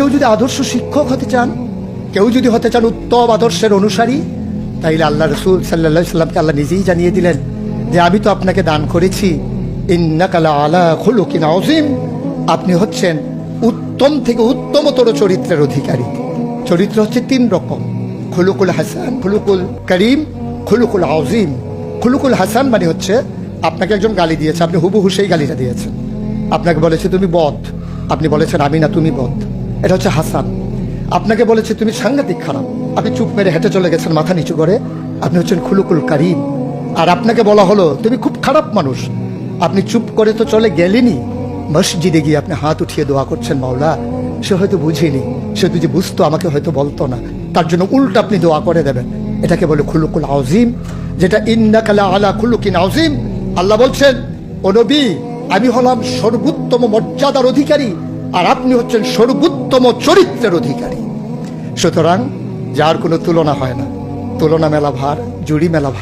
কেউ যদি আদর্শ শিক্ষক হতে চান, কেউ যদি হতে চান উত্তম আদর্শের অনুসারী, তাইলে আল্লাহ রসুল সাল্লাল্লাহু আলাইহি সাল্লামকে আল্লাহ নিজেই জানিয়ে দিলেন যে আমি তো আপনাকে দান করেছি ইন্নাকা লাআলা খুলুকিন আযীম, আপনি হচ্ছেন উত্তম থেকে উত্তমতর চরিত্রের অধিকারী। চরিত্র হচ্ছে তিন রকম, খুলুকুল হাসান, খুলুকুল করিম, খুলুকুল আযীম। খুলুকুল হাসান মানে হচ্ছে আপনাকে একজন গালি দিয়েছে, আপনি হুবহু সেই গালিটা দিয়েছেন। আপনাকে বলেছে তুমি বদ, আপনি বলেছেন আমি না তুমি বদ, এটা হচ্ছে হাসান। আপনাকে বলেছে তুমি সাংঘাতিক খারাপ, আপনি চুপ মেরে হেঁটে চলে গেছেন মাথা নিচু করে, আপনি হচ্ছেন খুলুকুল করিম। আর আপনাকে বলা হলো তুমি খুব খারাপ মানুষ, আপনি চুপ করে তো চলে গেলেনি, মসজিদে গিয়ে আপনি হাত উঠিয়ে দোয়া করছেন মাওলা সে হয়তো বুঝেনি, সে যদি বুঝতো আমাকে হয়তো বলতো না, তার জন্য উল্টা আপনি দোয়া করে দেবেন, এটাকে বলে খুলুকুল আযীম, যেটা ইন্নাকা লাআলা খুলুকিন আযীম। আল্লাহ বলছেন ও নবী আমি হলাম সর্বোত্তম মর্যাদার অধিকারী, আর আপনি হচ্ছেন সর্বোত্তম চরিত্রের অধিকারী। সুতরাং যার কোনো তুলনা হয় না, তুলনা মেলা ভার, জুড়ি মেলা ভার।